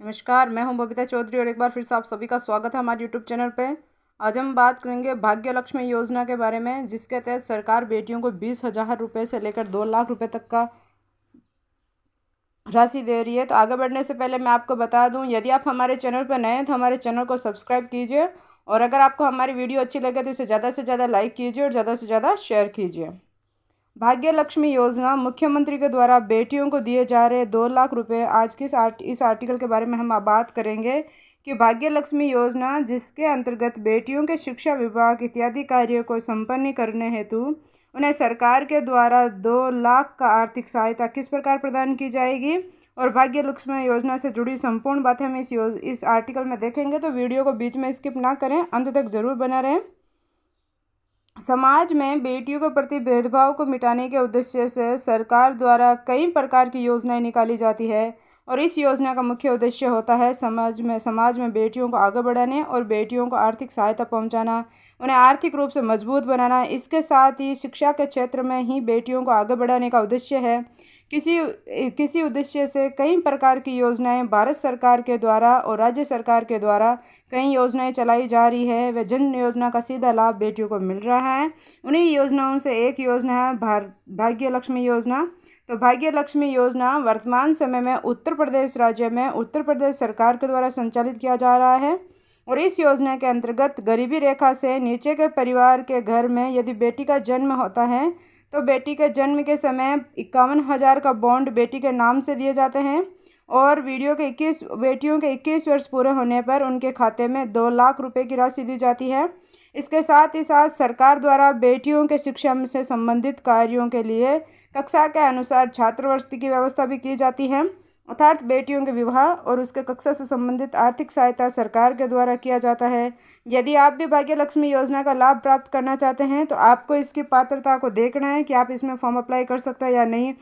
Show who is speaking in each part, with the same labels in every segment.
Speaker 1: नमस्कार, मैं हूं बबीता चौधरी और एक बार फिर से आप सभी का स्वागत है हमारे यूट्यूब चैनल पे। आज हम बात करेंगे भाग्य लक्ष्मी योजना के बारे में, जिसके तहत सरकार बेटियों को 20,000 रुपये से लेकर 2 लाख रुपए तक का राशि दे रही है। तो आगे बढ़ने से पहले मैं आपको बता दूं, यदि आप हमारे चैनल पर नए हैं तो हमारे चैनल को सब्सक्राइब कीजिए और अगर आपको हमारी वीडियो अच्छी लगे तो इसे ज़्यादा से ज़्यादा लाइक कीजिए और ज़्यादा से ज़्यादा शेयर कीजिए। भाग्य लक्ष्मी योजना मुख्यमंत्री के द्वारा बेटियों को दिए जा रहे 2 लाख रुपए। आज की इस आर्टिकल के बारे में हम बात करेंगे कि भाग्य लक्ष्मी योजना, जिसके अंतर्गत बेटियों के शिक्षा विभाग इत्यादि कार्यों को संपन्न करने हेतु उन्हें सरकार के द्वारा 2 लाख का आर्थिक सहायता किस प्रकार प्रदान की जाएगी और भाग्य लक्ष्मी योजना से जुड़ी संपूर्ण बातें हम इस आर्टिकल में देखेंगे। तो वीडियो को बीच में स्किप ना करें, अंत तक जरूर बना रहें। समाज में बेटियों के प्रति भेदभाव को मिटाने के उद्देश्य से सरकार द्वारा कई प्रकार की योजनाएं निकाली जाती है और इस योजना का मुख्य उद्देश्य होता है समाज में बेटियों को आगे बढ़ाने और बेटियों को आर्थिक सहायता पहुंचाना, उन्हें आर्थिक रूप से मजबूत बनाना। इसके साथ ही शिक्षा के क्षेत्र में ही बेटियों को आगे बढ़ाने का उद्देश्य है। किसी उद्देश्य से कई प्रकार की योजनाएं भारत सरकार के द्वारा और राज्य सरकार के द्वारा कई योजनाएं चलाई जा रही है। वे जन योजना का सीधा लाभ बेटियों को मिल रहा है। उन्हीं योजनाओं से एक योजना है भाग्य लक्ष्मी योजना। तो भाग्य लक्ष्मी योजना वर्तमान समय में उत्तर प्रदेश राज्य में उत्तर प्रदेश सरकार के द्वारा संचालित किया जा रहा है और इस योजना के अंतर्गत गरीबी रेखा से नीचे के परिवार के घर में यदि बेटी का जन्म होता है तो बेटी के जन्म के समय 51,000 का बॉन्ड बेटी के नाम से दिए जाते हैं और बेटियों के 21 वर्ष पूरे होने पर उनके खाते में 2 लाख रुपए की राशि दी जाती है। इसके साथ ही साथ सरकार द्वारा बेटियों के शिक्षा से संबंधित कार्यों के लिए कक्षा के अनुसार छात्रवृत्ति की व्यवस्था भी की जाती है, अर्थात बेटियों के विवाह और उसके कक्षा से संबंधित आर्थिक सहायता सरकार के द्वारा किया जाता है। यदि आप भी भाग्य लक्ष्मी योजना का लाभ प्राप्त करना चाहते हैं तो आपको इसकी पात्रता को देखना है कि आप इसमें फॉर्म अप्लाई कर सकते हैं या नहीं।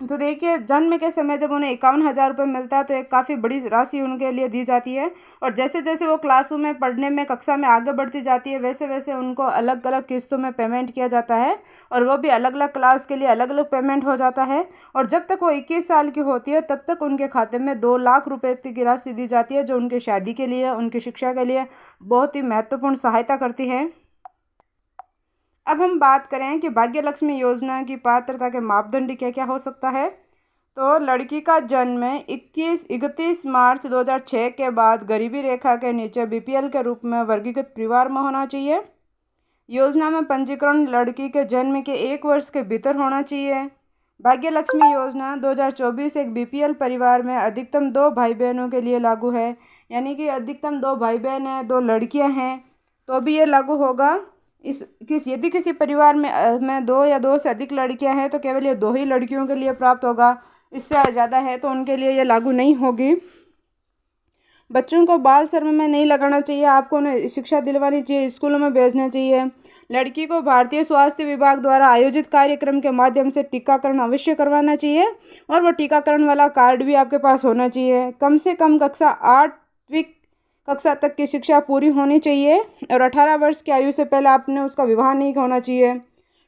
Speaker 1: तो देखिए, जन्म के समय जब उन्हें 51,000 रुपये मिलता है तो एक काफ़ी बड़ी राशि उनके लिए दी जाती है और जैसे जैसे वो क्लासों में पढ़ने में कक्षा में आगे बढ़ती जाती है वैसे वैसे उनको अलग अलग किस्तों में पेमेंट किया जाता है और वो भी अलग अलग क्लास के लिए अलग अलग पेमेंट हो जाता है और जब तक वो 21 साल की होती है तब तक उनके खाते में 2 लाख रुपये की राशि दी जाती है, जो उनकी शादी के लिए, उनकी शिक्षा के लिए बहुत ही महत्वपूर्ण सहायता करती है। अब हम बात करें कि भाग्य लक्ष्मी योजना की पात्रता के मापदंड क्या क्या हो सकता है। तो लड़की का जन्म 31 मार्च 2006 के बाद गरीबी रेखा के नीचे बीपीएल के रूप में वर्गीकृत परिवार में होना चाहिए। योजना में पंजीकरण लड़की के जन्म के 1 वर्ष के भीतर होना चाहिए। भाग्य लक्ष्मी योजना 2024 एक बीपीएल परिवार में अधिकतम 2 भाई बहनों के लिए लागू है, यानी कि अधिकतम 2 भाई बहन हैं, 2 लड़कियां हैं तो भी ये लागू होगा। यदि किसी परिवार में 2 या 2 से अधिक लड़कियां हैं तो केवल ये 2 ही लड़कियों के लिए प्राप्त होगा, इससे ज़्यादा है तो उनके लिए ये लागू नहीं होगी। बच्चों को बाल श्रम में नहीं लगाना चाहिए, आपको उन्हें शिक्षा दिलवानी चाहिए, स्कूलों में भेजना चाहिए। लड़की को भारतीय स्वास्थ्य विभाग द्वारा आयोजित कार्यक्रम के माध्यम से टीकाकरण अवश्य करवाना चाहिए और वो टीकाकरण वाला कार्ड भी आपके पास होना चाहिए। कम से कम कक्षा 8वीं कक्षा तक की शिक्षा पूरी होनी चाहिए और 18 वर्ष की आयु से पहले आपने उसका विवाह नहीं होना चाहिए।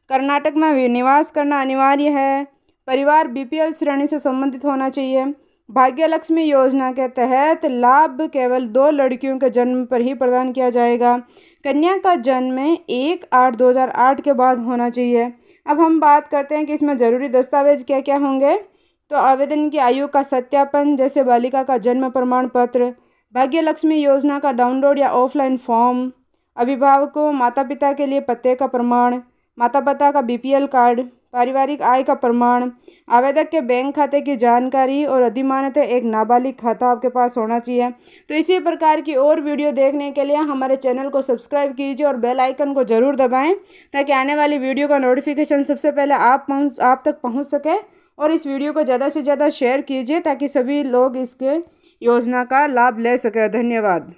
Speaker 1: कर्नाटक में निवास करना अनिवार्य है। परिवार बीपीएल श्रेणी से संबंधित होना चाहिए। भाग्य लक्ष्मी योजना के तहत लाभ केवल 2 लड़कियों के जन्म पर ही प्रदान किया जाएगा। कन्या का जन्म 1/8/2008 के बाद होना चाहिए। अब हम बात करते हैं कि इसमें ज़रूरी दस्तावेज क्या क्या होंगे। तो आवेदन की आयु का सत्यापन, जैसे बालिका का जन्म प्रमाण पत्र, भाग्य लक्ष्मी योजना का डाउनलोड या ऑफलाइन फॉर्म, अभिभावकों माता पिता के लिए पते का प्रमाण, माता पिता का बीपीएल कार्ड, पारिवारिक आय का प्रमाण, आवेदक के बैंक खाते की जानकारी और अधिमानतः एक नाबालिग खाता आपके पास होना चाहिए। तो इसी प्रकार की और वीडियो देखने के लिए हमारे चैनल को सब्सक्राइब कीजिए और बेल आइकन को ज़रूर दबाएं ताकि आने वाली वीडियो का नोटिफिकेशन सबसे पहले आप तक पहुंच सके और इस वीडियो को ज़्यादा से ज़्यादा शेयर कीजिए ताकि सभी लोग इसके योजना का लाभ ले सकें। धन्यवाद।